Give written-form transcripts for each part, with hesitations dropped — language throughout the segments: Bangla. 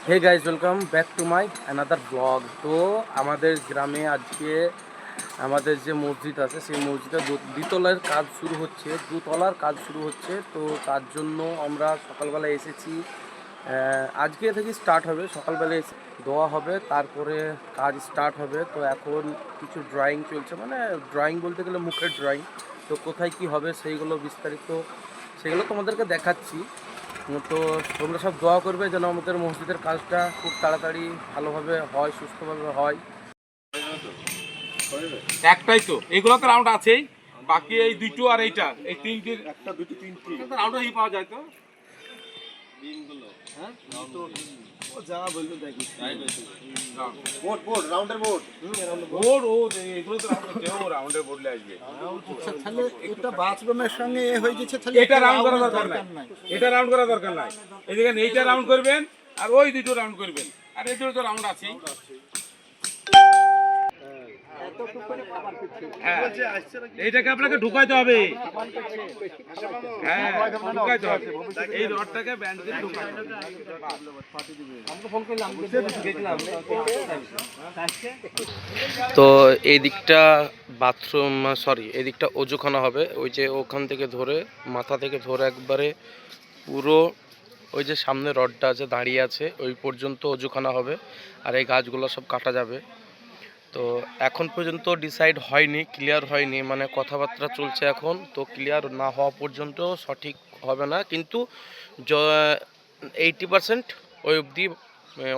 Hey guys, welcome back to my another blog. তো আমাদের গ্রামে আজকে আমাদের যে মসজিদ আছে সেই মসজিদে দ্বিতলার কাজ শুরু হচ্ছে, দুতলার কাজ শুরু হচ্ছে। তো তার জন্য আমরা সকালবেলা এসেছি। আজকে থেকে স্টার্ট হবে, সকালবেলা এসে দোয়া হবে, তারপরে কাজ স্টার্ট হবে। তো এখন কিছু ড্রয়িং চলছে, মানে ড্রয়িং বলতে গেলে মুখের ড্রয়িং। তো কোথায় কি হবে সেইগুলো বিস্তারিত সেগুলো তোমাদেরকে দেখাচ্ছি। তো তোমরা সব দোয়া করবে যেন আমাদের মসজিদের কাজটা খুব তাড়াতাড়ি ভালোভাবে হয়, সুস্থভাবে হয়। একটাই তো, এইগুলো তো রাউন্ড আছেই, বাকি এই দুটো আর এইটা, এই তিনটির একটা দুটো তিনটি রাউন্ড এই পাওয়া যায় তো বিনগুলো। হ্যাঁ তো ও যা বললো দেখি বোর্ড বোর্ড রাউন্ডের বোর্ড বোর্ড ও এগুলো তো রাউন্ড হচ্ছে, ও রাউন্ডের বোর্ড লে আসবে। আচ্ছা, তাহলে এটা বাথরুমের সঙ্গে হয়ে গেছে, তাহলে এটা রাউন্ড করা দরকার নাই, এটা রাউন্ড করা দরকার নাই। এদিকে এইটা রাউন্ড করবেন আর ওই দুটো রাউন্ড করবেন, আর এই দুটো তো রাউন্ড আছেই। হ্যাঁ, এইটাকে আপনাকে ঢুকাইতে হবে। হ্যাঁ, ঢুকাইতে হবে, এই রডটাকে ব্যান্ড দিয়ে ঢুকাইতে হবে। তো এই দিকটা বাথরুম, সরি, এই দিকটা অজুখানা হবে। ওই যে ওখান থেকে ধরে, মাথা থেকে ধরে একবারে পুরো ওই যে সামনে রডটা আছে দাঁড়িয়ে আছে ওই পর্যন্ত অজুখানা হবে। আর এই গাছগুলো সব কাটা যাবে। তো এখন পর্যন্ত ডিসাইড হয়নি, ক্লিয়ার হয়নি, মানে কথাবার্তা চলছে এখন। তো ক্লিয়ার না হওয়া পর্যন্ত সঠিক হবে না, কিন্তু 80% ওই অবধি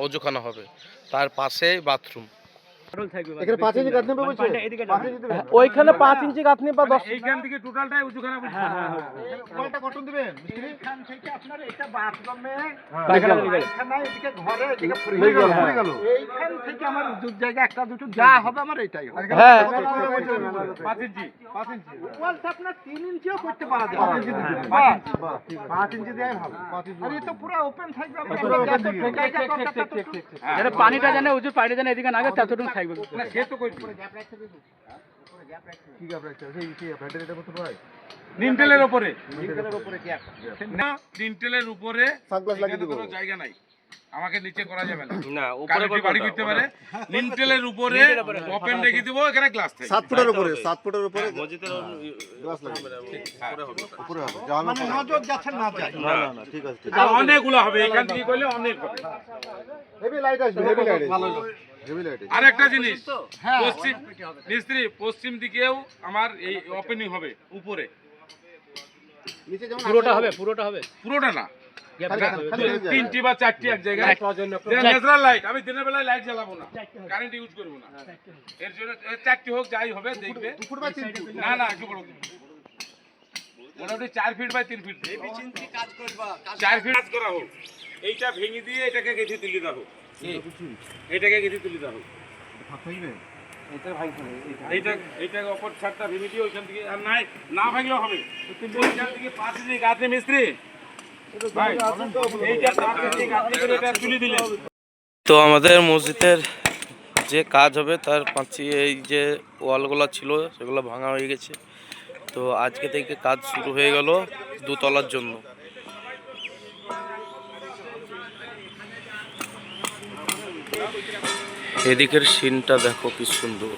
অজুখানা হবে, তার পাশে বাথরুম। এখানে 5 ইঞ্চি গাঁথনি বলছে, ওইখানে 5 ইঞ্চি গাঁথনি বা 10। এইখান থেকে টোটালটাই উঁচুখানা বলছি। ওয়ালটা কত দিবেন মিস্ত্রি? এখান থেকে আপনার এটা বাথরুমে এখানে এদিকে ঘরে এদিকে পুরো গেল। এইখান থেকে আমার দুধ জায়গা একটা দুটো যা হবে আমার এইটাই হবে। হ্যাঁ, 5 ইঞ্চি ওয়ালটা আপনার 3 ইঞ্চিও করতে পারা যায়। 5 ইঞ্চি দিয়ে ভালো। আর এটা পুরো ওপেন থাকবে, এটা পানিটা জানে উজুর পানিটা জানে এদিকে না গেছে ততটুকু থাকবে না, সে তো কই কি গ্যাপ রাখতে হবে? এই কি ব্যাটারিটা কত পায়? নিমটেলের উপরে কি একটা না, নিমটেলের উপরে সানগ্লাস লাগিয়ে এখানে দেবো। কোনো জায়গা নাই, আমাকে নিচে করা যাবে না। না, উপরে বাড়ি করতে পারে, নিমটেলের উপরে ওপেন রেখে দেবো, এখানে গ্লাস থাকবে। 7 ফুটের উপরে, 7 ফুটের উপরে মসজিদের গ্লাস লাগবে। উপরে হবে, মানে নজর যাচ্ছে না যায়। না ঠিক আছে, ঠিক আর অনেকগুলো হবে, এখান থেকে করলে অনেক হবে। হেভি লাইট আসবে, হেভি লাইট ভালো হেভি লাইট। আরেকটা জিনিস, পশ্চিম মিস্ত্রি, পশ্চিম দিকেও আমার এই ওপেনিং হবে উপরে, নিচে যেমন পুরোটা হবে পুরোটা না, খালি 3টি বা 4টি এক জায়গায়। ন্যাচারাল লাইট, আমি দিনের বেলায় লাইট জ্বালাবো না, কারেন্ট ইউজ করবো না। এর জন্য 4টি হোক, যাই হবে দেখবে। 2 ফুট বা 3 ফুট। না না, একটু বড় মোটামুটি 4 ফিট বাই 3 ফিট, 4 ফিট কাজ করা হোক। এইটা ভেঙে দিয়ে এটাকে গেঁথে তুলে দাও, এইটাকে গেঁথে তুলে দাও। এইটা অপর ছাদটা ভেঙে দিয়ে ওইখান থেকে, আর নাই না ভাঙলেও হবে, ওইখান থেকে 5 ইঞ্চি গাঁথনি মিস্ত্রি ভাই, এইটা 5 ইঞ্চি গাঁথনি করে এটা তুলে দিলে। তো আমাদের মসজিদের যে কাজ হবে তার পাঁচি, এই যে ওয়ালগুলো ছিল সেগুলো ভাঙা হয়ে গেছে। তো আজকে থেকে কাজ শুরু হয়ে গেল দুতলার জন্য। এদিকের সিনটা দেখো কি সুন্দর।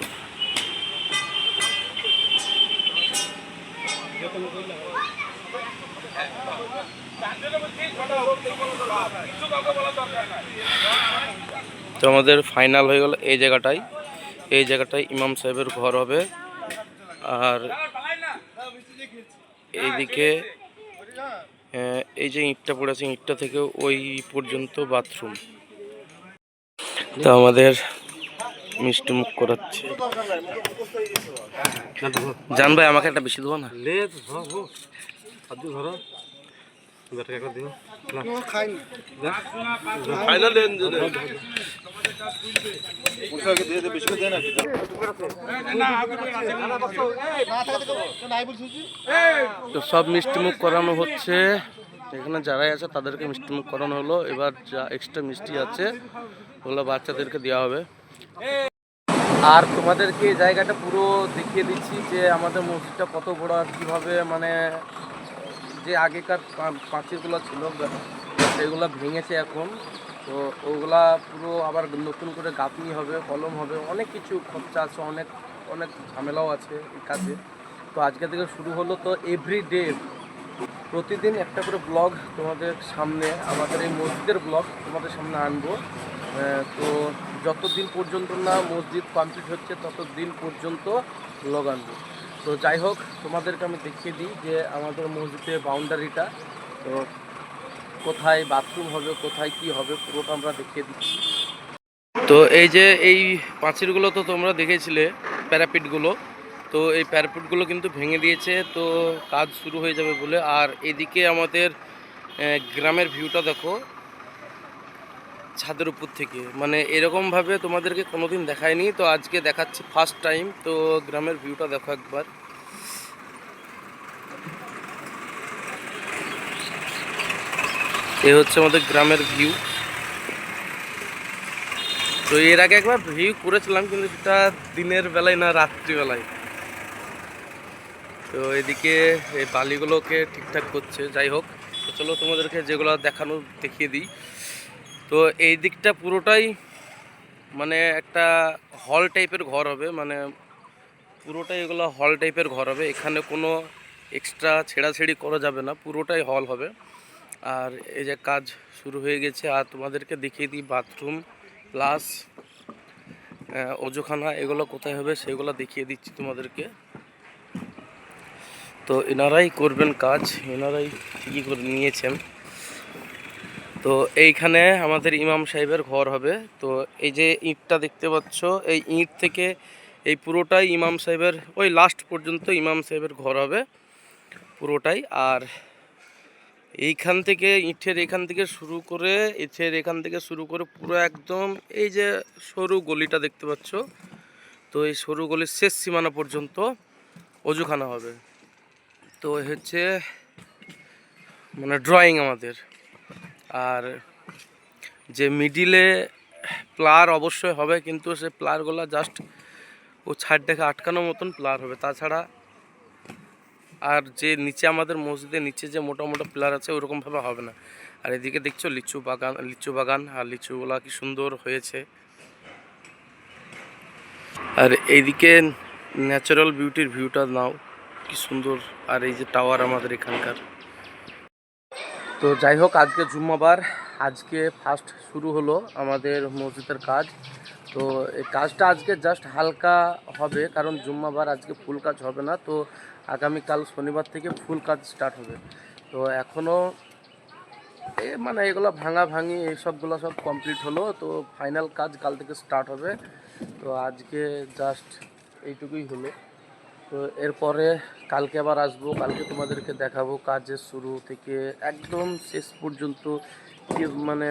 তো আমাদের ফাইনাল হয়ে গেল এই জায়গাটায়। এই জায়গাটায় ইমাম সাহেবের ঘর হবে, আর এইদিকে এই যে ইঁটটা পড়েছে, ইঁটটা থেকে ওই পর্যন্ত বাথরুম। তো আমাদের মিষ্টি মুখ করাচ্ছে। জান ভাই, আমাকে একটা বেশি দেবো না? তো সব মিষ্টিমুখ করানো হচ্ছে, এখানে যারাই আছে তাদেরকে মিষ্টিমুখ করানো হলো। এবার যা এক্সট্রা মিষ্টি আছে ওগুলো বাচ্চাদেরকে দেওয়া হবে। আর তোমাদেরকে এই জায়গাটা পুরো দেখিয়ে দিচ্ছি যে আমাদের মসজিদটা কত বড়, আর কীভাবে মানে যে আগেকার পাঁচিলগুলো ছিল সেগুলো ভেঙেছে এখন। তো ওগুলা পুরো আবার নতুন করে গাঁথনি হবে, কলম হবে, অনেক কিছু খরচা আছে, অনেক অনেক ঝামেলাও আছে এই কাজে। তো আজকে থেকে শুরু হলো, তো এভরিডে প্রতিদিন একটা করে ব্লগ তোমাদের সামনে, আমাদের এই মসজিদের ব্লগ তোমাদের সামনে আনবো। তো যতদিন পর্যন্ত না মসজিদ কমপ্লিট হচ্ছে ততদিন পর্যন্ত ব্লগ আনবো। তো যাই হোক, তোমাদেরকে আমি দেখিয়ে দিই যে আমাদের মসজিদের বাউন্ডারিটা, তো কোথায় বাথরুম হবে, কোথায় কি হবে, পুরোটা আমরা দেখিয়ে দিচ্ছি। তো এই যে এই পাঁচিরগুলো তো তোমরা দেখেছিলে, প্যারাপিটগুলো, তো এই প্যারাপিটগুলো কিন্তু ভেঙে দিয়েছে, তো কাজ শুরু হয়ে যাবে বলে। আর এদিকে আমাদের গ্রামের ভিউটা দেখো ছাদের উপর থেকে, মানে এরকমভাবে তোমাদেরকে কোনোদিন দেখায়নি, তো আজকে দেখাচ্ছি ফার্স্ট টাইম। তো গ্রামের ভিউটা দেখো একবার। এই হচ্ছে আমাদের গ্রামের ভিউ। তো এর আগে একবার ভিউ করেছিলাম, কিন্তু সেটা দিনের বেলায় না রাত্রিবেলায়। তো এদিকে এই বালিগুলোকে ঠিকঠাক করছে। যাই হোক, তো চলো তোমাদেরকে যেগুলো দেখানো দেখিয়ে দিই। তো এই দিকটা পুরোটাই মানে একটা হল টাইপের ঘর হবে, মানে পুরোটাই এগুলো হল টাইপের ঘর হবে। এখানে কোনো এক্সট্রা ছেঁড়াছেড়ি করা যাবে না, পুরোটাই হল হবে। আর এই যে কাজ শুরু হয়ে গেছে। আর তোমাদেরকে দেখিয়ে দিই বাথরুম প্লাস অজুখানা এগুলো কোথায় হবে সেগুলো দেখিয়ে দিচ্ছি তোমাদেরকে। তো এনারাই করবেন কাজ, এনারাই ঠিকই করে নিয়েছেন। তো এইখানে আমাদের ইমাম সাহেবের ঘর হবে। তো এই যে ইঁটটা দেখতে পাচ্ছ, এই ইঁট থেকে এই পুরোটাই ইমাম সাহেবের, ওই লাস্ট পর্যন্ত ইমাম সাহেবের ঘর হবে পুরোটাই। আর এইখান থেকে ইটের এখান থেকে শুরু করে, এখান থেকে শুরু করে পুরো একদম এই যে সরু গলিটা দেখতে পাচ্ছ, তো এই সরু গলির শেষ সীমানা পর্যন্ত অজুখানা হবে। তো হচ্ছে মানে ড্রয়িং আমাদের। আর যে মিডিলে প্লার অবশ্যই হবে, কিন্তু সে প্লারগুলো জাস্ট ও ছাদটাকে আটকানোর মতন প্লার হবে, তাছাড়া আর যে নিচে আমাদের মসজিদের নিচে যে মোটা মোটা প্লার আছে ওরকমভাবে হবে না। আর এদিকে দেখছো লিচু বাগান, আর লিচুগুলা কি সুন্দর হয়েছে। আর এইদিকে ন্যাচারাল বিউটির ভিউটা নাও, কি সুন্দর। আর এই যে টাওয়ার আমাদের এখানকার। তো যাই হোক, আজকে জুম্মাবার, আজকে ফার্স্ট শুরু হলো আমাদের মসজিদের কাজ। তো এই কাজটা আজকে জাস্ট হালকা হবে, কারণ জুম্মাবার আজকে ফুল কাজ হবে না। তো আগামীকাল শনিবার থেকে ফুল কাজ স্টার্ট হবে। তো এখনও মানে এগুলো ভাঙি এইসবগুলো সব কমপ্লিট হলো, তো ফাইনাল কাজ কাল থেকে স্টার্ট হবে। তো আজকে জাস্ট এইটুকুই হলো। তো এরপরে কালকে আবার আসবো, কালকে তোমাদেরকে দেখাবো কাজের শুরু থেকে একদম শেষ পর্যন্ত। কি মানে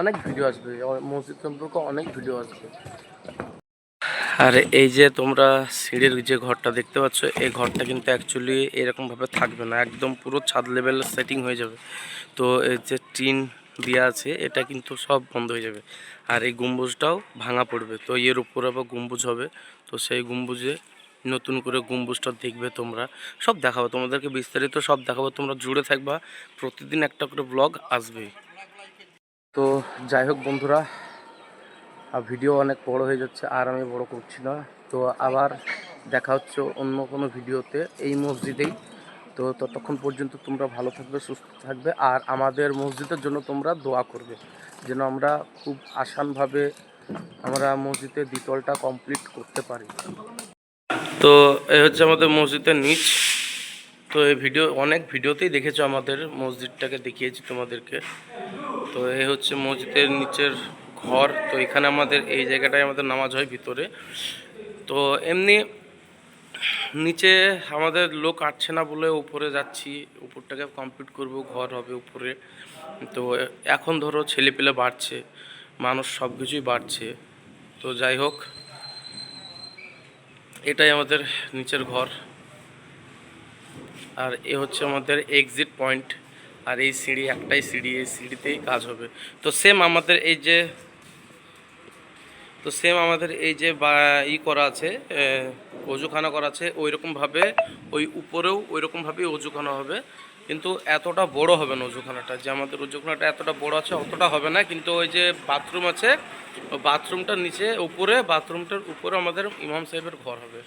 অনেক ভিডিও আসবে, মসজিদ সম্পর্কে অনেক ভিডিও আসবে। আর এই যে তোমরা সিঁড়ির যে ঘরটা দেখতে পাচ্ছ, এই ঘরটা কিন্তু অ্যাকচুয়ালি এরকমভাবে থাকবে না, একদম পুরো ছাদ লেভেল সেটিং হয়ে যাবে। তো এই যে টিন দেওয়া আছে এটা কিন্তু সব বন্ধ হয়ে যাবে। আর এই গম্বুজটাও ভাঙা পড়বে, তো এর উপরে আবার গম্বুজ হবে। তো সেই গম্বুজে নতুন করে গম্বুজটা দেখবে তোমরা, সব দেখাবো তোমাদেরকে, বিস্তারিত সব দেখাবো। তোমরা জুড়ে থাকবা, প্রতিদিন একটা করে ব্লগ আসবে। তো যাই হোক বন্ধুরা, আর ভিডিও অনেক বড় হয়ে যাচ্ছে, আর আমি বড় করছি না। তো আবার দেখা হচ্ছে অন্য কোনো ভিডিওতে এই মসজিদেই। তো ততক্ষণ পর্যন্ত তোমরা ভালো থাকবে, সুস্থ থাকবে, আর আমাদের মসজিদের জন্য তোমরা দোয়া করবে, যেন আমরা খুব আসানভাবে আমরা মসজিদের দ্বিতলটা কমপ্লিট করতে পারি। তো এই হচ্ছে আমাদের মসজিদের নিচ। তো এই অনেক ভিডিওতেই দেখেছো, আমাদের মসজিদটাকে দেখিয়েছি তোমাদেরকে। তো এই হচ্ছে মসজিদের নিচের ঘর। তো এখানে আমাদের এই জায়গাটায় আমাদের নামাজ হয় ভিতরে। তো এমনি নিচে আমাদের লোক আসছে না বলে উপরে যাচ্ছি, উপরটাকে কমপ্লিট করব, ঘর হবে উপরে। তো এখন ধরো ছেলেপেলে বাড়ছে, মানুষ সব কিছুই বাড়ছে। তো যাই হোক, এটাই আমাদের নিচের ঘর। আর এ হচ্ছে আমাদের এক্সিট পয়েন্ট। আর এই সিঁড়ি, একটাই সিঁড়ি, এই সিঁড়িতেই কাজ হবে। তো সেম আমাদের এই যে বা করা আছে, অজুখানা করা আছে, ওই রকমভাবে ওই উপরেও ওই রকমভাবেই অজুখানা হবে। কিন্তু এতটা বড় হবে না অজুখানাটা, যে আমাদের অজুখানাটা এতটা বড় আছে অতটা হবে না, কিন্তু ওই যে বাথরুম আছে ওই বাথরুমটার নিচে উপরে, বাথরুমটার উপরে আমাদের ইমাম সাহেবের ঘর হবে।